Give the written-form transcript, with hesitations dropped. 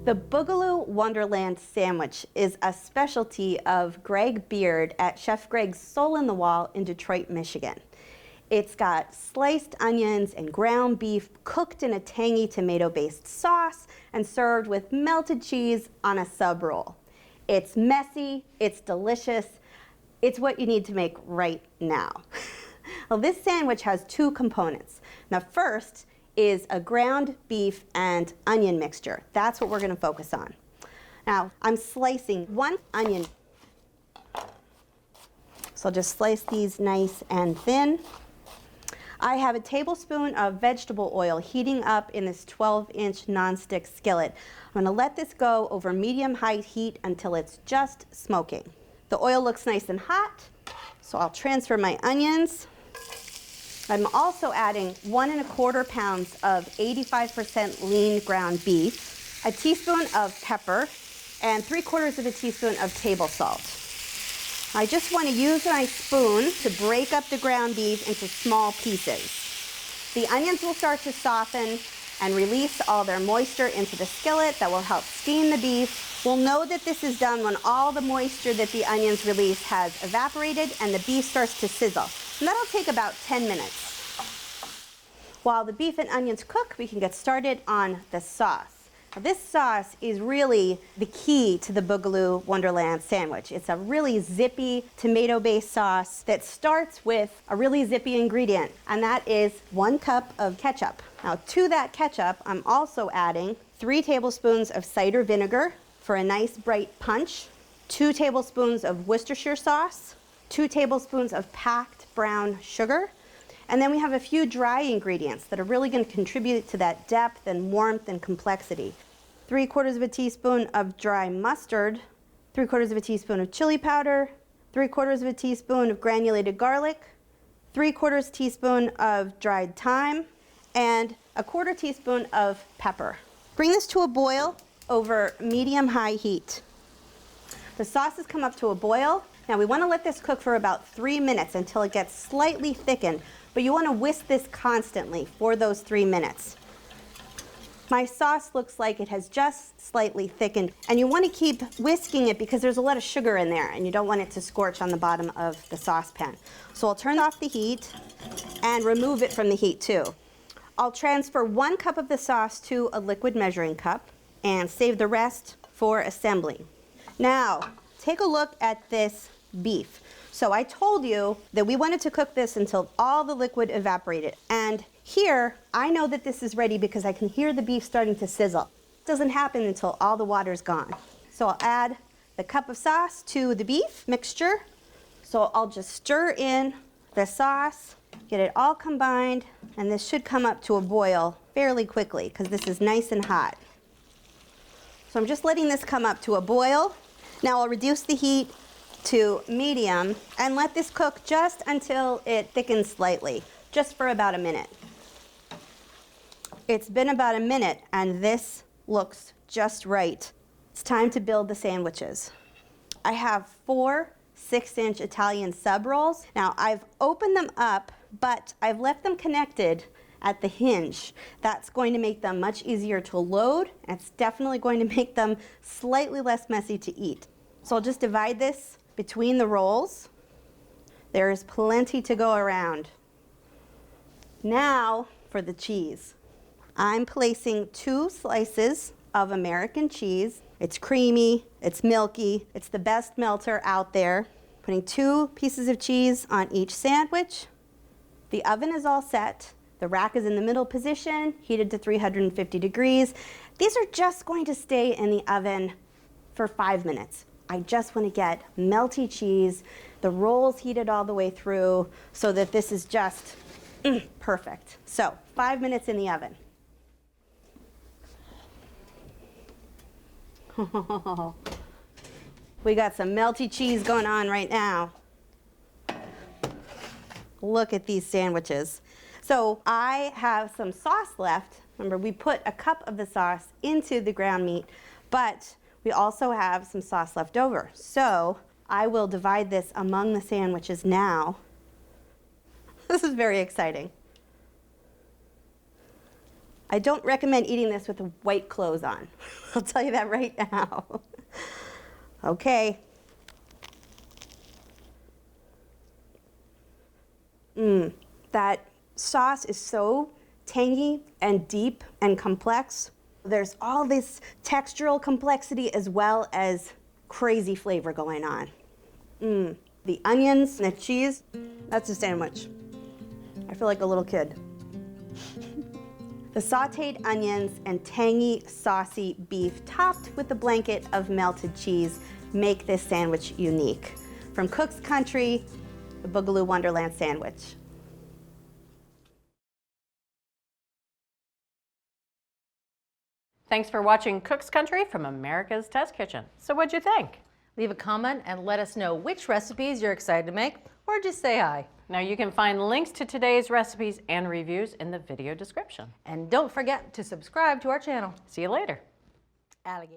The Boogaloo Wonderland Sandwich is a specialty of Greg Beard at Chef Greg's Soul in the Wall in Detroit, Michigan. It's got sliced onions and ground beef cooked in a tangy tomato-based sauce and served with melted cheese on a sub roll. It's messy, it's delicious, it's what you need to make right now. Well, this sandwich has two components. Now, first is a ground beef and onion mixture. That's what we're going to focus on. Now, I'm slicing one onion. So I'll just slice these nice and thin. I have a tablespoon of vegetable oil heating up in this 12-inch nonstick skillet. I'm going to let this go over medium-high heat until it's just smoking. The oil looks nice and hot, so I'll transfer my onions. I'm also adding 1 1/4 pounds of 85% lean ground beef, a teaspoon of pepper, and 3/4 of a teaspoon of table salt. I just want to use my spoon to break up the ground beef into small pieces. The onions will start to soften and release all their moisture into the skillet. That will help steam the beef. We'll know that this is done when all the moisture that the onions release has evaporated and the beef starts to sizzle. And that'll take about 10 minutes. While the beef and onions cook, we can get started on the sauce. Now, this sauce is really the key to the Boogaloo Wonderland Sandwich. It's a really zippy tomato-based sauce that starts with a really zippy ingredient, and that is 1 cup of ketchup. Now, to that ketchup, I'm also adding 3 tablespoons of cider vinegar for a nice bright punch, 2 tablespoons of Worcestershire sauce, 2 tablespoons of packed brown sugar, and then we have a few dry ingredients that are really going to contribute to that depth and warmth and complexity. 3/4 of a teaspoon of dry mustard, 3/4 of a teaspoon of chili powder, 3/4 of a teaspoon of granulated garlic, 3/4 teaspoon of dried thyme, and 1/4 teaspoon of pepper. Bring this to a boil over medium-high heat. The sauce has come up to a boil. Now we want to let this cook for about 3 minutes until it gets slightly thickened, but you want to whisk this constantly for those 3 minutes. My sauce looks like it has just slightly thickened, and you want to keep whisking it because there's a lot of sugar in there and you don't want it to scorch on the bottom of the saucepan. So I'll turn off the heat and remove it from the heat too. I'll transfer 1 cup of the sauce to a liquid measuring cup and save the rest for assembly. Now, take a look at this beef. So I told you that we wanted to cook this until all the liquid evaporated. And here, I know that this is ready because I can hear the beef starting to sizzle. It doesn't happen until all the water's gone. So I'll add the cup of sauce to the beef mixture. So I'll just stir in the sauce, get it all combined, and this should come up to a boil fairly quickly because this is nice and hot. So I'm just letting this come up to a boil. Now I'll reduce the heat to medium and let this cook just until it thickens slightly, just for about a minute. It's been about a minute and this looks just right. It's time to build the sandwiches. I have 4 6-inch Italian sub rolls. Now I've opened them up, but I've left them connected at the hinge. That's going to make them much easier to load, and it's definitely going to make them slightly less messy to eat. So I'll just divide this between the rolls. There is plenty to go around. Now for the cheese. I'm placing 2 slices of American cheese. It's creamy, it's milky, it's the best melter out there. Putting 2 pieces of cheese on each sandwich. The oven is all set. The rack is in the middle position, heated to 350 degrees. These are just going to stay in the oven for 5 minutes. I just want to get melty cheese, the rolls heated all the way through so that this is just perfect. So 5 minutes in the oven. We got some melty cheese going on right now. Look at these sandwiches. So I have some sauce left. Remember, we put a cup of the sauce into the ground meat, but we also have some sauce left over. So I will divide this among the sandwiches now. This is very exciting. I don't recommend eating this with white clothes on. I'll tell you that right now. Okay. That sauce is so tangy and deep and complex. There's all this textural complexity as well as crazy flavor going on. The onions and the cheese, that's a sandwich. I feel like a little kid. The sauteed onions and tangy, saucy beef topped with a blanket of melted cheese make this sandwich unique. From Cook's Country, the Boogaloo Wonderland Sandwich. Thanks for watching Cook's Country from America's Test Kitchen. So what'd you think? Leave a comment and let us know which recipes you're excited to make, or just say hi. Now you can find links to today's recipes and reviews in the video description. And don't forget to subscribe to our channel. See you later. Alligator.